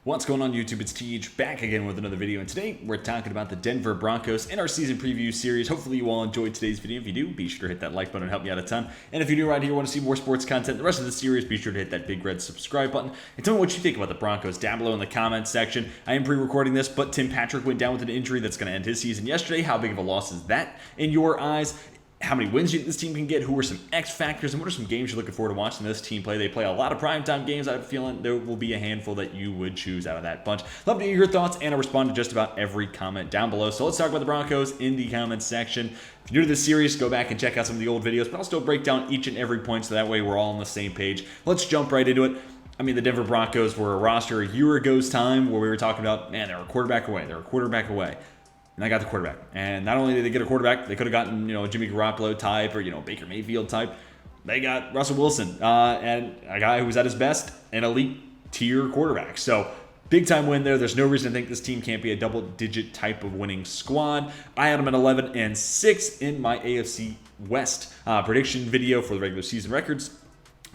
What's going on YouTube? It's TH back again with another video, and today we're talking about the Denver Broncos in our season preview series. Hopefully you all enjoyed today's video. If you do, be sure to hit that like button and help me out a ton. And if you're new right here, want to see more sports content the rest of the series, be sure to hit that big red subscribe button. And tell me what you think about the Broncos down below in the comments section. I am pre-recording this, but Tim Patrick went down with an injury that's going to end his season yesterday. How big of a loss is that in your eyes? How many wins do you think this team can get? Who are some X factors? And what are some games you're looking forward to watching this team play? They play a lot of primetime games. I have a feeling there will be a handful that you would choose out of that bunch. Love to hear your thoughts, and I respond to just about every comment down below. So let's talk about the Broncos in the comments section. If you're new to this series, go back and check out some of the old videos, but I'll still break down each and every point so that way we're all on the same page. Let's jump right into it. I mean, the Denver Broncos were a roster a year ago's time where we were talking about, man, they're a quarterback away. They're a quarterback away. And I got the quarterback. And not only did they get a quarterback, they could have gotten, a Jimmy Garoppolo type or, Baker Mayfield type. They got Russell Wilson and a guy who was at his best, an elite tier quarterback. So big time win there. There's no reason to think this team can't be a double-digit type of winning squad. I had them at 11-6 in my AFC West prediction video for the regular season records.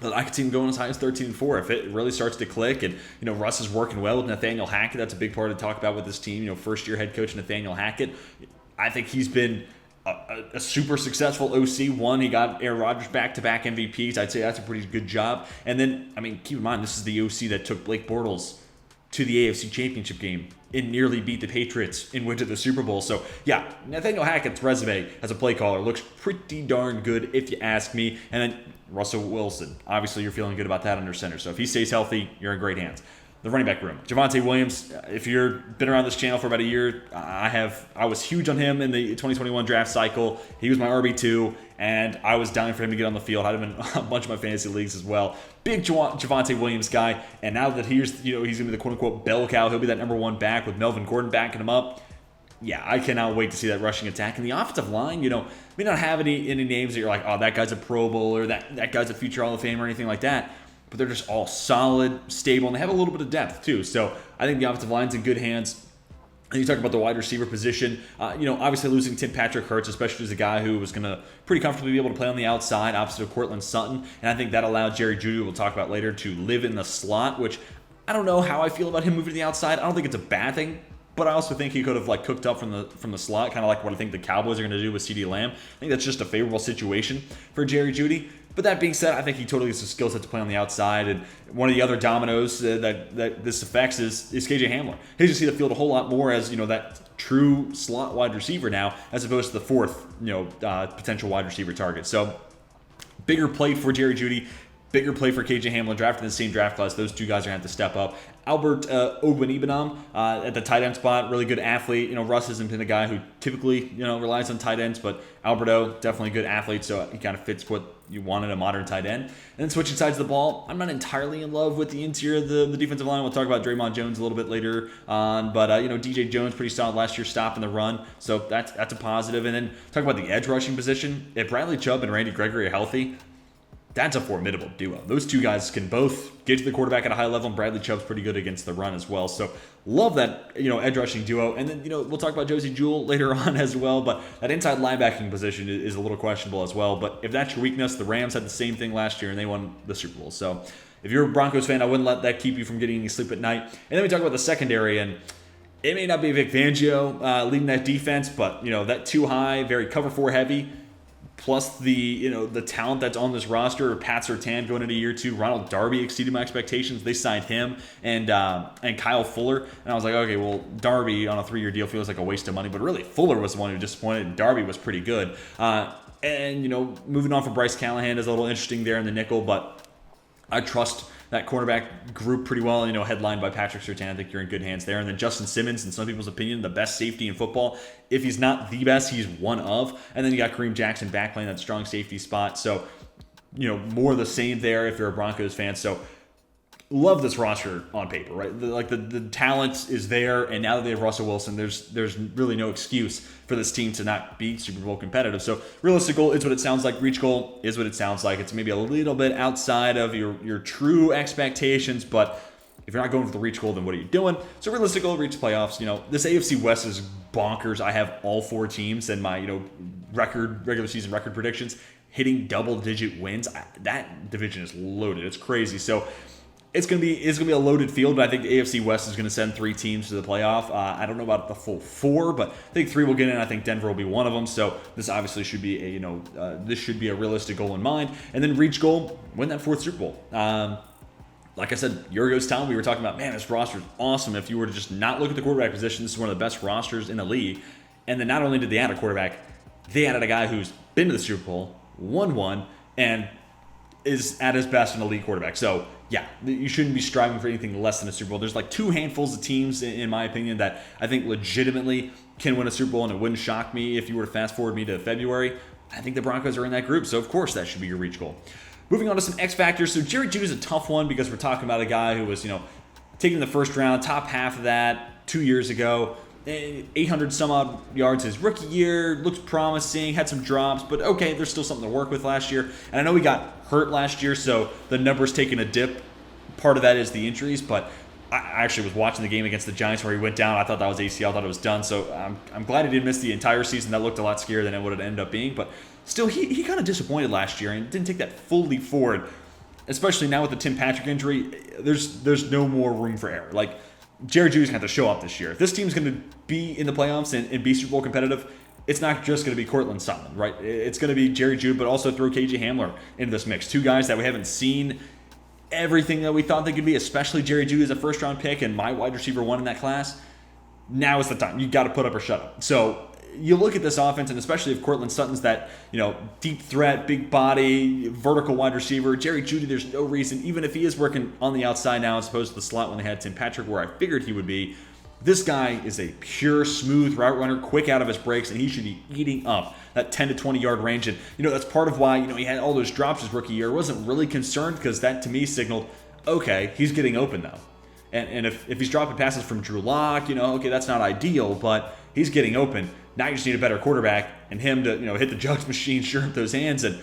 But I could see him going as high as 13-4 if it really starts to click. And, Russ is working well with Nathaniel Hackett. That's a big part to talk about with this team. First-year head coach Nathaniel Hackett. I think he's been a super successful OC. One, he got Aaron Rodgers back-to-back MVPs. I'd say that's a pretty good job. And then, keep in mind, this is the OC that took Blake Bortles to the AFC Championship game and nearly beat the Patriots and went to the Super Bowl. So, yeah, Nathaniel Hackett's resume as a play caller looks pretty darn good if you ask me. And then Russell Wilson. Obviously, you're feeling good about that under center. So if he stays healthy, you're in great hands. The running back room. Javonte Williams, if you've been around this channel for about a year, I was huge on him in the 2021 draft cycle. He was my RB2, and I was dying for him to get on the field. I had him in a bunch of my fantasy leagues as well. Big Javonte Williams guy, and now that he's going to be the quote-unquote bell cow, he'll be that number one back with Melvin Gordon backing him up. Yeah, I cannot wait to see that rushing attack. And the offensive line, may not have any names that you're like, oh, that guy's a Pro Bowl or that guy's a future Hall of Fame or anything like that. But they're just all solid, stable, and they have a little bit of depth too. So I think the offensive line's in good hands. And you talk about the wide receiver position. Obviously losing Tim Patrick hurts, especially as a guy who was going to pretty comfortably be able to play on the outside opposite of Cortland Sutton. And I think that allowed Jerry Jeudy, we'll talk about later, to live in the slot, which I don't know how I feel about him moving to the outside. I don't think it's a bad thing. But I also think he could have cooked up from the slot, kind of like what I think the Cowboys are going to do with CeeDee Lamb. I think that's just a favorable situation for Jerry Jeudy. But that being said, I think he totally has the skill set to play on the outside. And one of the other dominoes that this affects is KJ Hamler. He just see the field a whole lot more as that true slot wide receiver now, as opposed to the fourth potential wide receiver target. So bigger plate for Jerry Jeudy. Bigger play for KJ Hamler, drafted in the same draft class. Those two guys are going to have to step up. Albert Ogbonibonam at the tight end spot, really good athlete. Russ hasn't been a guy who typically, relies on tight ends, but Alberto, definitely a good athlete, so he kind of fits what you want in a modern tight end. And then switching sides of the ball, I'm not entirely in love with the interior of the defensive line. We'll talk about Draymond Jones a little bit later on, but, DJ Jones, pretty solid last year, stopping the run, so that's a positive. And then talk about the edge rushing position. If Bradley Chubb and Randy Gregory are healthy, that's a formidable duo. Those two guys can both get to the quarterback at a high level, and Bradley Chubb's pretty good against the run as well. So love that, edge rushing duo. And then, we'll talk about Josie Jewell later on as well, but that inside linebacking position is a little questionable as well. But if that's your weakness, the Rams had the same thing last year, and they won the Super Bowl. So if you're a Broncos fan, I wouldn't let that keep you from getting any sleep at night. And then we talk about the secondary, and it may not be Vic Fangio leading that defense, but, that too high, very cover four heavy. Plus the talent that's on this roster, Pat Surtain going into year two. Ronald Darby exceeded my expectations. They signed him and Kyle Fuller, and I was like, okay, well, Darby on a 3-year deal feels like a waste of money, but really Fuller was the one who disappointed, and Darby was pretty good. And moving on from Bryce Callahan is a little interesting there in the nickel, but I trust that cornerback group pretty well, headlined by Patrick Surtain. I think you're in good hands there. And then Justin Simmons, in some people's opinion, the best safety in football. If he's not the best, he's one of. And then you got Kareem Jackson back playing that strong safety spot. So, more of the same there if you're a Broncos fan. So, love this roster on paper, right? The talent is there, and now that they have Russell Wilson, there's really no excuse for this team to not be Super Bowl competitive. So realistic goal is what it sounds like. Reach goal is what it sounds like. It's maybe a little bit outside of your true expectations, but if you're not going for the reach goal, then what are you doing? So realistic goal, reach playoffs. This AFC West is bonkers. I have all four teams and my regular season record predictions. hitting double-digit wins. That division is loaded. It's crazy. So it's gonna be a loaded field, but I think the AFC West is gonna send 3 teams to the playoff. I don't know about the full 4, but I think 3 will get in. I think Denver will be one of them. So this obviously should be this should be a realistic goal in mind. And then reach goal, win that 4th Super Bowl. Like I said, Yurgo's time, we were talking about, man, this roster is awesome. If you were to just not look at the quarterback position, this is one of the best rosters in the league. And then not only did they add a quarterback, they added a guy who's been to the Super Bowl, won one, and is at his best an elite quarterback. So yeah, you shouldn't be striving for anything less than a Super Bowl. There's like 2 handfuls of teams, in my opinion, that I think legitimately can win a Super Bowl, and it wouldn't shock me if you were to fast forward me to February. I think the Broncos are in that group, so of course that should be your reach goal. Moving on to some X factors. So Jerry Jeudy is a tough one because we're talking about a guy who was, taken in the first round, top half of that 2 years ago. 800 some odd yards his rookie year, looks promising, had some drops, but okay, there's still something to work with last year. And I know he got hurt last year, so the numbers taking a dip. Part of that is the injuries, but I actually was watching the game against the Giants where he went down. I thought that was ACL, I thought it was done, so I'm glad he didn't miss the entire season. That looked a lot scarier than it would have ended up being, but still, he kind of disappointed last year and didn't take that full leap forward, especially now with the Tim Patrick injury. There's no more room for error. Like, Jerry Jeudy's going to have to show up this year. If this team's going to be in the playoffs and be Super Bowl competitive, it's not just going to be Cortland Sutton, right? It's going to be Jerry Jeudy, but also throw KJ Hamler into this mix. 2 guys that we haven't seen everything that we thought they could be, especially Jerry Jeudy as a first-round pick and my wide receiver 1 in that class. Now is the time. You got to put up or shut up. So you look at this offense, and especially if Cortland Sutton's that, deep threat, big body, vertical wide receiver. Jerry Jeudy, there's no reason, even if he is working on the outside now as opposed to the slot when they had Tim Patrick, where I figured he would be. This guy is a pure, smooth route runner, quick out of his breaks, and he should be eating up that 10 to 20 yard range. And, that's part of why, he had all those drops his rookie year. I wasn't really concerned because that to me signaled, okay, he's getting open now. And if he's dropping passes from Drew Lock, okay, that's not ideal, but he's getting open. Now you just need a better quarterback and him to, hit the jugs machine, sure up those hands, and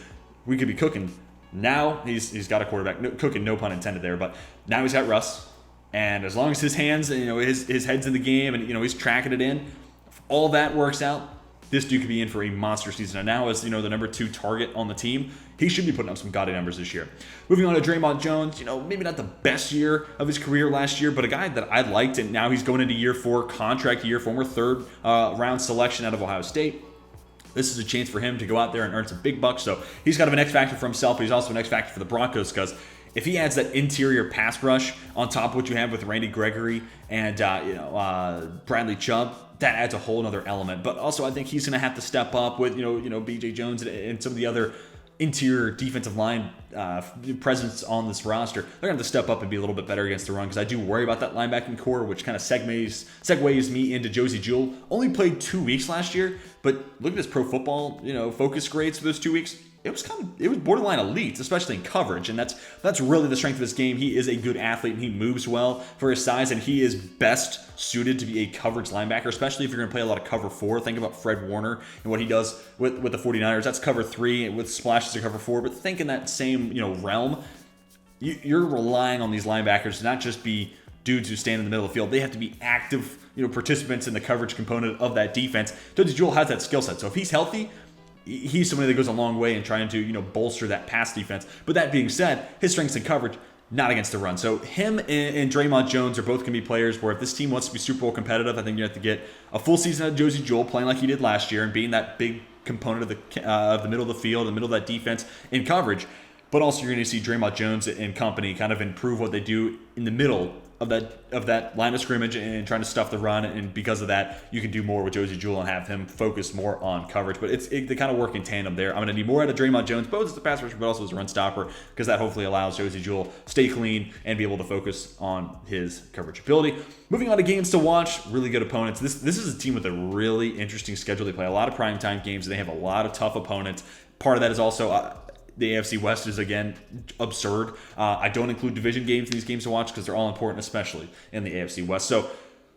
we could be cooking. Now he's got a quarterback, cooking, no pun intended there, but now he's got Russ. And as long as his hands, his head's in the game and, he's tracking it in, if all that works out, this dude could be in for a monster season. And now as, the number 2 target on the team, he should be putting up some gaudy numbers this year. Moving on to Draymond Jones, maybe not the best year of his career last year, but a guy that I liked, and now he's going into year 4, contract year, former 3rd round selection out of Ohio State. This is a chance for him to go out there and earn some big bucks. So he's kind of an X factor for himself, but he's also an X factor for the Broncos because if he adds that interior pass rush on top of what you have with Randy Gregory and Bradley Chubb, that adds a whole other element. But also, I think he's going to have to step up with B.J. Jones and some of the other interior defensive line presence on this roster. They're going to have to step up and be a little bit better against the run because I do worry about that linebacking core, which kind of segues me into Josie Jewell. Only played 2 weeks last year, but look at his Pro Football focus grades for those 2 weeks. It was borderline elite, especially in coverage, and that's really the strength of his game. He is a good athlete, and he moves well for his size, and he is best suited to be a coverage linebacker, especially if you're going to play a lot of cover 4. Think about Fred Warner and what he does with the 49ers. That's cover 3 with splashes of cover 4, but think in that same realm. You're relying on these linebackers to not just be dudes who stand in the middle of the field. They have to be active participants in the coverage component of that defense. Josie Jewell has that skill set, so if he's healthy, he's somebody that goes a long way in trying to, bolster that pass defense. But that being said, his strengths in coverage, not against the run. So him and Draymond Jones are both going to be players where if this team wants to be Super Bowl competitive, I think you have to get a full season of Josie Jewell playing like he did last year and being that big component of the middle of the field, the middle of that defense in coverage. But also you're going to see Draymond Jones and company kind of improve what they do in the middle of that line of scrimmage and trying to stuff the run, and because of that, you can do more with Josie Jewell and have him focus more on coverage. But they kind of work in tandem there. I'm going to need more out of Draymond Jones, both as a pass rusher, but also as a run stopper, because that hopefully allows Josie Jewell stay clean and be able to focus on his coverage ability. Moving on to games to watch, really good opponents. This is a team with a really interesting schedule. They play a lot of primetime games, and they have a lot of tough opponents. Part of that is also the AFC West is, again, absurd. I don't include division games in these games to watch because they're all important, especially in the AFC West. So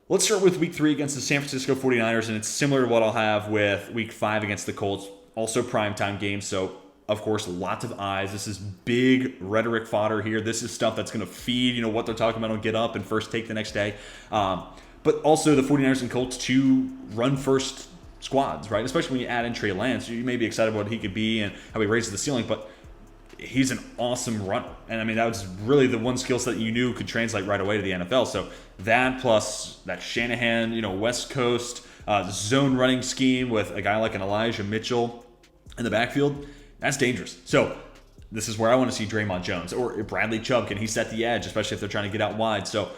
let's start with Week 3 against the San Francisco 49ers, and it's similar to what I'll have with Week 5 against the Colts. Also primetime games, so, of course, lots of eyes. This is big rhetoric fodder here. This is stuff that's going to feed, what they're talking about on Get Up and First Take the next day. But also the 49ers and Colts, 2 run-first squads, right? Especially when you add in Trey Lance, you may be excited about what he could be and how he raises the ceiling, but he's an awesome runner. And I mean, that was really the one skill set that you knew could translate right away to the NFL. So that plus that Shanahan, West Coast zone running scheme with a guy like an Elijah Mitchell in the backfield, that's dangerous. So this is where I want to see Draymond Jones or Bradley Chubb. Can he set the edge, especially if they're trying to get out wide? So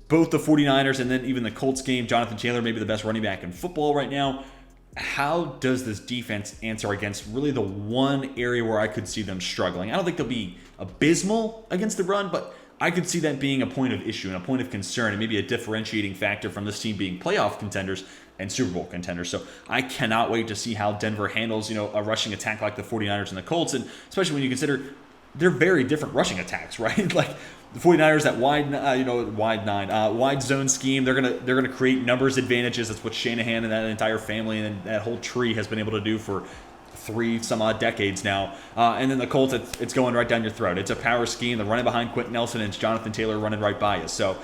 both the 49ers and then even the Colts game, Jonathan Taylor may be the best running back in football right now. How does this defense answer against really the one area where I could see them struggling? I don't think they'll be abysmal against the run, but I could see that being a point of issue and a point of concern and maybe a differentiating factor from this team being playoff contenders and Super Bowl contenders. So I cannot wait to see how Denver handles, a rushing attack like the 49ers and the Colts, and especially when you consider they're very different rushing attacks, right? Like the 49ers, that wide zone scheme, they're gonna create numbers advantages. That's what Shanahan and that entire family and that whole tree has been able to do for 3 some odd decades now. And then the Colts, it's going right down your throat. It's a power scheme. They're running behind Quentin Nelson, and it's Jonathan Taylor running right by you. So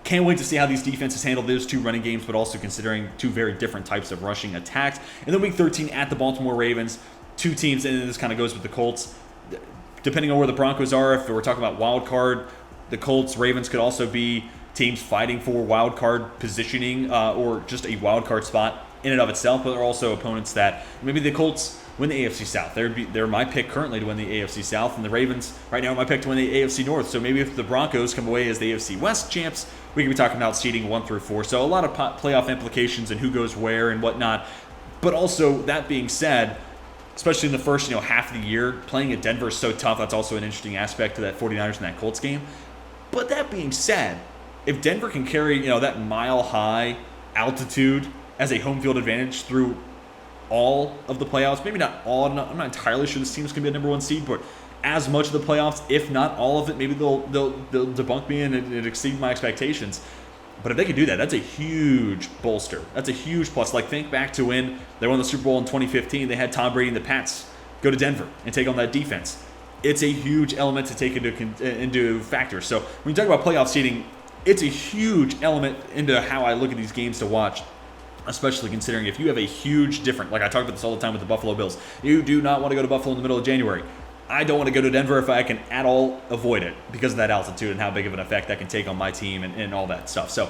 can't wait to see how these defenses handle those 2 running games, but also considering 2 very different types of rushing attacks. And then week 13 at the Baltimore Ravens, 2 teams, and this kind of goes with the Colts. Depending on where the Broncos are, if we're talking about wild card, the Colts, Ravens could also be teams fighting for wild card positioning or just a wild card spot in and of itself, but they're also opponents that maybe the Colts win the AFC South. They're my pick currently to win the AFC South, and the Ravens right now are my pick to win the AFC North. So maybe if the Broncos come away as the AFC West champs, we could be talking about seeding 1 through 4. So a lot of playoff implications and who goes where and whatnot. But also, that being said, especially in the first half of the year, playing at Denver is so tough. That's also an interesting aspect to that 49ers and that Colts game. But that being said, if Denver can carry that mile-high altitude as a home field advantage through all of the playoffs, maybe not all, I'm not entirely sure this team's going to be a number 1 seed, but as much of the playoffs, if not all of it, maybe they'll debunk me and it exceed my expectations. But if they can do that, that's a huge bolster. That's a huge plus. Like, think back to when they won the Super Bowl in 2015. They had Tom Brady and the Pats go to Denver and take on that defense. It's a huge element to take into factor. So when you talk about playoff seeding, it's a huge element into how I look at these games to watch, especially considering if you have a huge difference. Like I talk about this all the time with the Buffalo Bills. You do not want to go to Buffalo in the middle of January. I don't want to go to Denver if I can at all avoid it because of that altitude and how big of an effect that can take on my team and all that stuff. So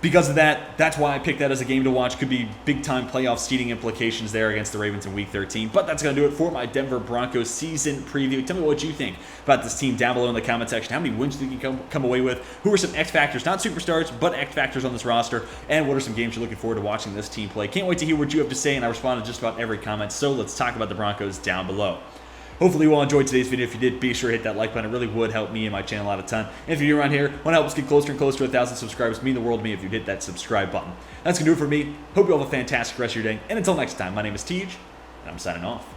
because of that, that's why I picked that as a game to watch. Could be big-time playoff seeding implications there against the Ravens in Week 13. But that's going to do it for my Denver Broncos season preview. Tell me what you think about this team down below in the comment section. How many wins do you think you can come away with? Who are some X factors, not superstars, but X factors on this roster? And what are some games you're looking forward to watching this team play? Can't wait to hear what you have to say, and I respond to just about every comment. So let's talk about the Broncos down below. Hopefully you all enjoyed today's video. If you did, be sure to hit that like button. It really would help me and my channel out a ton. And if you're new around here, want to help us get closer and closer to 1,000 subscribers, mean the world to me if you hit that subscribe button. That's going to do it for me. Hope you all have a fantastic rest of your day. And until next time, my name is Tej, and I'm signing off.